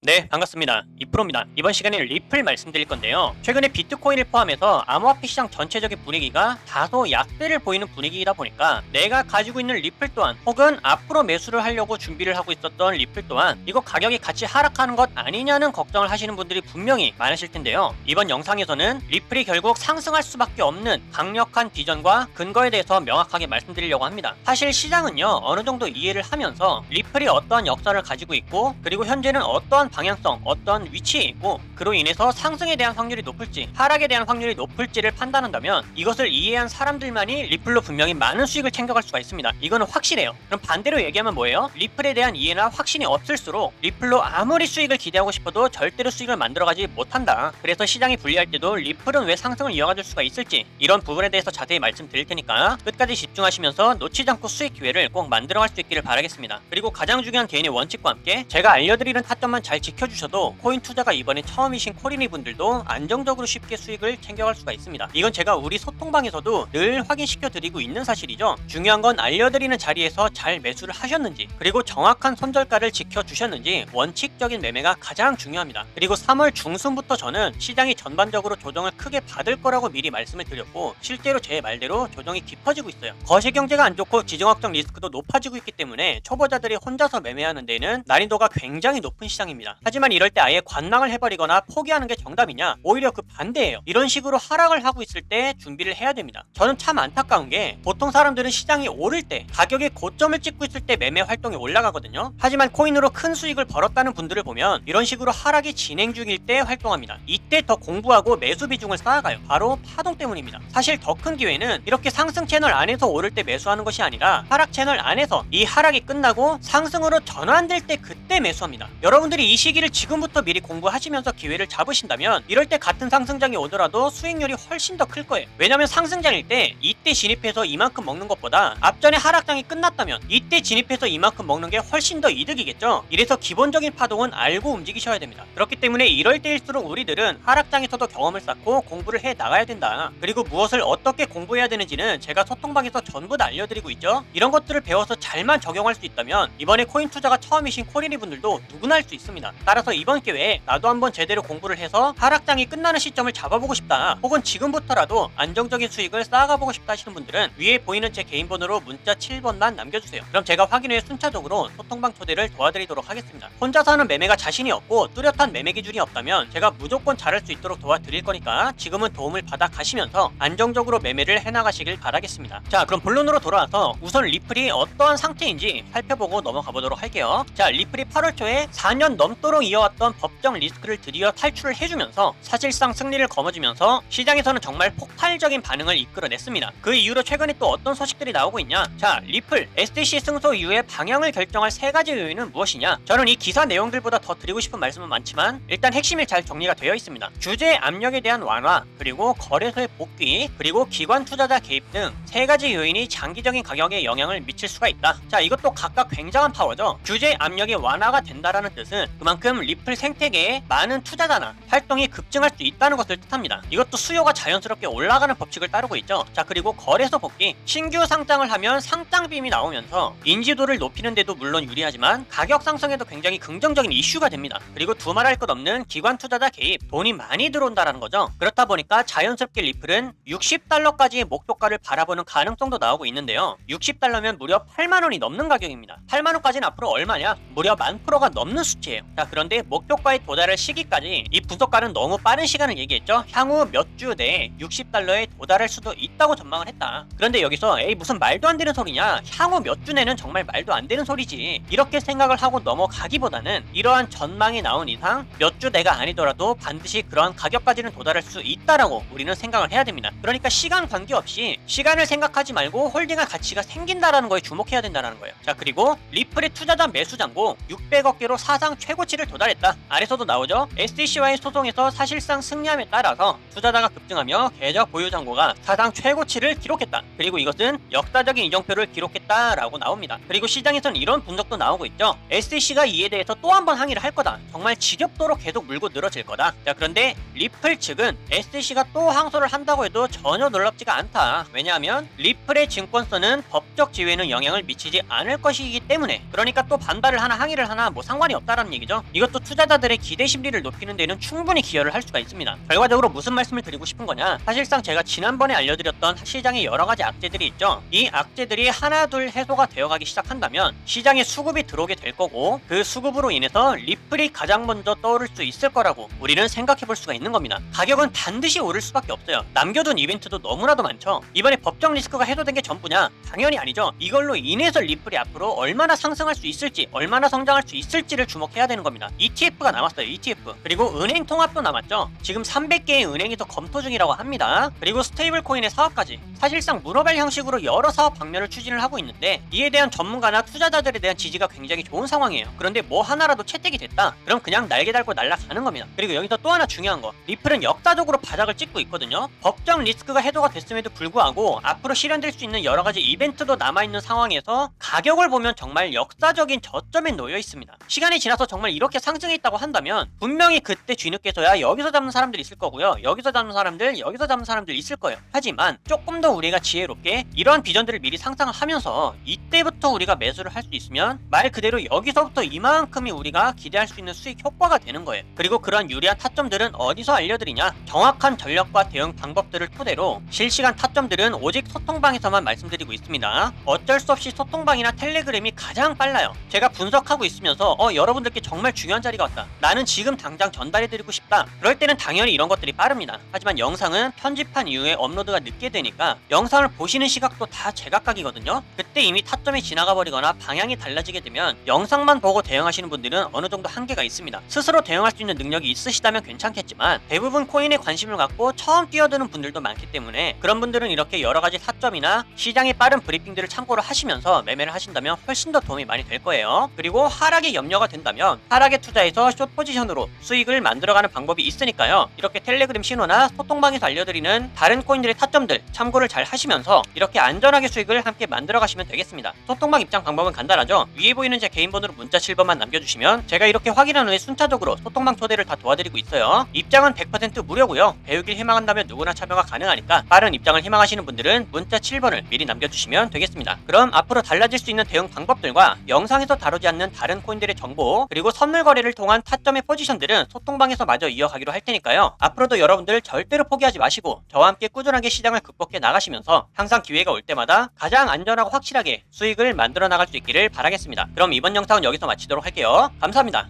네, 반갑습니다. 이프로입니다. 이번 시간에는 리플 말씀드릴 건데요. 최근에 비트코인을 포함해서 암호화폐 시장 전체적인 분위기가 다소 약세를 보이는 분위기이다 보니까 내가 가지고 있는 리플 또한 혹은 앞으로 매수를 하려고 준비를 하고 있었던 리플 또한 이거 가격이 같이 하락하는 것 아니냐는 걱정을 하시는 분들이 분명히 많으실 텐데요. 이번 영상에서는 리플이 결국 상승할 수밖에 없는 강력한 비전과 근거에 대해서 명확하게 말씀드리려고 합니다. 사실 시장은요, 어느 정도 이해를 하면서 리플이 어떠한 역사를 가지고 있고 그리고 현재는 어떠한 방향성, 어떤 위치에 있고 그로 인해서 상승에 대한 확률이 높을지 하락에 대한 확률이 높을지를 판단한다면 이것을 이해한 사람들만이 리플로 분명히 많은 수익을 챙겨갈 수가 있습니다. 이거는 확실해요. 그럼 반대로 얘기하면 뭐예요? 리플에 대한 이해나 확신이 없을수록 리플로 아무리 수익을 기대하고 싶어도 절대로 수익을 만들어가지 못한다. 그래서 시장이 불리할 때도 리플은 왜 상승을 이어가줄 수가 있을지 이런 부분에 대해서 자세히 말씀드릴 테니까 끝까지 집중하시면서 놓치지 않고 수익 기회를 꼭 만들어갈 수 있기를 바라겠습니다. 그리고 가장 중요한 개인의 원칙과 함께 제가 알려드리는 타점만 잘 지켜주셔도 코인 투자가 이번에 처음이신 코리니 분들도 안정적으로 쉽게 수익을 챙겨갈 수가 있습니다. 이건 제가 우리 소통방에서도 늘 확인시켜 드리고 있는 사실이죠. 중요한 건 알려드리는 자리에서 잘 매수를 하셨는지 그리고 정확한 손절가를 지켜주셨는지 원칙적인 매매가 가장 중요합니다. 그리고 3월 중순부터 저는 시장이 전반적으로 조정을 크게 받을 거라고 미리 말씀을 드렸고 실제로 제 말대로 조정이 깊어지고 있어요. 거시경제가 안 좋고 지정학적 리스크도 높아지고 있기 때문에 초보자들이 혼자서 매매하는 데는 난이도가 굉장히 높은 시장입니다. 하지만 이럴 때 아예 관망을 해버리거나 포기하는 게 정답이냐? 오히려 그 반대예요. 이런 식으로 하락을 하고 있을 때 준비를 해야 됩니다. 저는 참 안타까운 게 보통 사람들은 시장이 오를 때 가격의 고점을 찍고 있을 때 매매 활동이 올라가거든요. 하지만 코인으로 큰 수익을 벌었다는 분들을 보면 이런 식으로 하락이 진행 중일 때 활동합니다. 이때 더 공부하고 매수 비중을 쌓아가요. 바로 파동 때문입니다. 사실 더 큰 기회는 이렇게 상승 채널 안에서 오를 때 매수하는 것이 아니라 하락 채널 안에서 이 하락이 끝나고 상승으로 전환될 때 그때 매수합니다. 여러분들이 이 시기를 지금부터 미리 공부하시면서 기회를 잡으신다면 이럴 때 같은 상승장이 오더라도 수익률이 훨씬 더 클 거예요. 왜냐면 상승장일 때 이때 진입해서 이만큼 먹는 것보다 앞전에 하락장이 끝났다면 이때 진입해서 이만큼 먹는 게 훨씬 더 이득이겠죠. 이래서 기본적인 파동은 알고 움직이셔야 됩니다. 그렇기 때문에 이럴 때일수록 우리들은 하락장에서도 경험을 쌓고 공부를 해 나가야 된다. 그리고 무엇을 어떻게 공부해야 되는지는 제가 소통방에서 전부 다 알려드리고 있죠. 이런 것들을 배워서 잘만 적용할 수 있다면 이번에 코인 투자가 처음이신 코리니 분들도 누구나 할 수 있습니다. 따라서 이번 기회에 나도 한번 제대로 공부를 해서 하락장이 끝나는 시점을 잡아보고 싶다, 혹은 지금부터라도 안정적인 수익을 쌓아가보고 싶다 하시는 분들은 위에 보이는 제 개인 번호로 문자 7번만 남겨주세요. 그럼 제가 확인 후에 순차적으로 소통방 초대를 도와드리도록 하겠습니다. 혼자서 하는 매매가 자신이 없고 뚜렷한 매매 기준이 없다면 제가 무조건 잘할 수 있도록 도와드릴 거니까 지금은 도움을 받아 가시면서 안정적으로 매매를 해나가시길 바라겠습니다. 자, 그럼 본론으로 돌아와서 우선 리플이 어떠한 상태인지 살펴보고 넘어가 보도록 할게요. 자, 리플이 8월 초에 4년 넘도록 이어왔던 법정 리스크를 드디어 탈출을 해주면서 사실상 승리를 거머쥐면서 시장에서는 정말 폭발적인 반응을 이끌어냈습니다. 그 이후로 최근에 또 어떤 소식들이 나오고 있냐? 자, 리플 SDC 승소 이후에 방향을 결정할 세 가지 요인은 무엇이냐? 저는 이 기사 내용들보다 더 드리고 싶은 말씀은 많지만 일단 핵심이 잘 정리가 되어 있습니다. 규제 압력에 대한 완화, 그리고 거래소의 복귀, 그리고 기관 투자자 개입 등 세 가지 요인이 장기적인 가격에 영향을 미칠 수가 있다. 자, 이것도 각각 굉장한 파워죠. 규제 압력이 완화가 된다라는 뜻은 그만큼 리플 생태계에 많은 투자자나 활동이 급증할 수 있다는 것을 뜻합니다. 이것도 수요가 자연스럽게 올라가는 법칙을 따르고 있죠. 자, 그리고 거래소 복귀, 신규 상장을 하면 상장빔이 나오면서 인지도를 높이는 데도 물론 유리하지만 가격 상승에도 굉장히 긍정적인 이슈가 됩니다. 그리고 두말할 것 없는 기관 투자자 개입, 돈이 많이 들어온다라는 거죠. 그렇다 보니까 자연스럽게 리플은 60달러까지의 목표가를 바라보는 가능성도 나오고 있는데요. 60달러면 무려 8만원이 넘는 가격입니다. 8만원까지는 앞으로 얼마냐? 무려 10,000%가 넘는 수치예요. 자, 그런데 목표가에 도달할 시기까지 이 분석가는 너무 빠른 시간을 얘기했죠. 향후 몇 주 내에 60달러에 도달할 수도 있다고 전망을 했다. 그런데 여기서 에이 무슨 말도 안 되는 소리냐, 향후 몇 주 내는 정말 말도 안 되는 소리지, 이렇게 생각을 하고 넘어가기보다는 이러한 전망이 나온 이상 몇 주 내가 아니더라도 반드시 그러한 가격까지는 도달할 수 있다라고 우리는 생각을 해야 됩니다. 그러니까 시간 관계없이 시간을 생각하지 말고 홀딩할 가치가 생긴다라는 거에 주목해야 된다는 거예요. 자, 그리고 리플의 투자자 매수 잔고 600억 개로 사상 최고치를 도달했다. 아래서도 나오죠. SEC와의 소송에서 사실상 승리함에 따라서 투자자가 급증하며 계좌 보유 잔고가 사상 최고치를 기록했다. 그리고 이것은 역사적인 이정표를 기록했다라고 나옵니다. 그리고 시장에서는 이런 분석도 나오고 있죠. SEC가 이에 대해서 또 한 번 항의를 할 거다. 정말 지겹도록 계속 물고 늘어질 거다. 자, 그런데 리플 측은 SEC가 또 항소를 한다고 해도 전혀 놀랍지가 않다. 왜냐하면 리플의 증권서는 법적 지위에는 영향을 미치지 않을 것이기 때문에, 그러니까 또 반발을 하나 항의를 하나 뭐 상관이 없다라는 얘기죠. 있죠. 이것도 투자자들의 기대 심리를 높이는 데는 충분히 기여를 할 수가 있습니다. 결과적으로 무슨 말씀을 드리고 싶은 거냐, 사실상 제가 지난번에 알려드렸던 시장의 여러가지 악재들이 있죠. 이 악재들이 하나둘 해소가 되어가기 시작한다면 시장에 수급이 들어오게 될 거고, 그 수급으로 인해서 리플이 가장 먼저 떠오를 수 있을 거라고 우리는 생각해 볼 수가 있는 겁니다. 가격은 반드시 오를 수밖에 없어요. 남겨둔 이벤트도 너무나도 많죠. 이번에 법정 리스크가 해소된 게 전부냐? 당연히 아니죠. 이걸로 인해서 리플이 앞으로 얼마나 상승할 수 있을지, 얼마나 성장할 수 있을지를 주목해야 되는 겁니다. ETF가 남았어요. ETF. 그리고 은행 통합도 남았죠. 지금 300개의 은행이 더 검토 중이라고 합니다. 그리고 스테이블 코인의 사업까지. 사실상 문어발 형식으로 여러 사업 방면을 추진을 하고 있는데, 이에 대한 전문가나 투자자들에 대한 지지가 굉장히 좋은 상황이에요. 그런데 뭐 하나라도 채택이 됐다, 그럼 그냥 날개 달고 날아가는 겁니다. 그리고 여기서 또 하나 중요한 거, 리플은 역사적으로 바닥을 찍고 있거든요. 법정 리스크가 해소가 됐음에도 불구하고 앞으로 실현될 수 있는 여러 가지 이벤트도 남아있는 상황에서 가격을 보면 정말 역사적인 저점에 놓여 있습니다. 시간이 지나서 정말 이렇게 상승했다고 한다면 분명히 그때 뒤늦게서야 여기서 잡는 사람들이 있을 거고요, 여기서 잡는 사람들, 여기서 잡는 사람들 있을 거예요. 하지만 조금 더 우리가 지혜롭게 이러한 비전들을 미리 상상을 하면서 이때부터 우리가 매수를 할 수 있으면 말 그대로 여기서부터 이만큼이 우리가 기대할 수 있는 수익 효과가 되는 거예요. 그리고 그러한 유리한 타점들은 어디서 알려드리냐, 정확한 전략과 대응 방법들을 토대로 실시간 타점들은 오직 소통방에서만 말씀드리고 있습니다. 어쩔 수 없이 소통방이나 텔레그램이 가장 빨라요. 제가 분석하고 있으면서 여러분들께 정말 중요한 자리가 왔다, 나는 지금 당장 전달해드리고 싶다, 그럴 때는 당연히 이런 것들이 빠릅니다. 하지만 영상은 편집한 이후에 업로드가 늦게 되니까 영상을 보시는 시각도 다 제각각이거든요. 그때 이미 타점이 지나가 버리거나 방향이 달라지게 되면 영상만 보고 대응하시는 분들은 어느 정도 한계가 있습니다. 스스로 대응할 수 있는 능력이 있으시다면 괜찮겠지만 대부분 코인에 관심을 갖고 처음 뛰어드는 분들도 많기 때문에 그런 분들은 이렇게 여러 가지 타점이나 시장의 빠른 브리핑들을 참고를 하시면서 매매를 하신다면 훨씬 더 도움이 많이 될 거예요. 그리고 하락에 염려가 된다면 하락에 투자해서 숏 포지션으로 수익을 만들어가는 방법이 있으니까요. 이렇게 텔레그램 신호나 소통방에서 알려드리는 다른 코인들의 타점들 참고를 잘 하시면서 이렇게 안전하게 수익을 함께 만들어 가시면 되겠습니다. 소통방 입장 방법은 간단하죠. 위에 보이는 제 개인 번호로 문자 7번만 남겨주시면 제가 이렇게 확인한 후에 순차적으로 소통방 초대를 다 도와드리고 있어요. 입장은 100% 무료고요. 배우길 희망한다면 누구나 참여가 가능하니까 빠른 입장을 희망하시는 분들은 문자 7번을 미리 남겨주시면 되겠습니다. 그럼 앞으로 달라질 수 있는 대응 방법들과 영상에서 다루지 않는 다른 코인들의 정보, 그리고 선물 거래를 통한 타점의 포지션들은 소통방에서 마저 이어가기로 할 테니까요. 앞으로도 여러분들 절대로 포기하지 마시고 저와 함께 꾸준하게 시장을 극복해 나가시면서 항상 기회가 올 때마다 가장 안전하고 확실하게 수익을 만들어 나갈 수 있기를 바라겠습니다. 그럼 이번 영상은 여기서 마치도록 할게요. 감사합니다.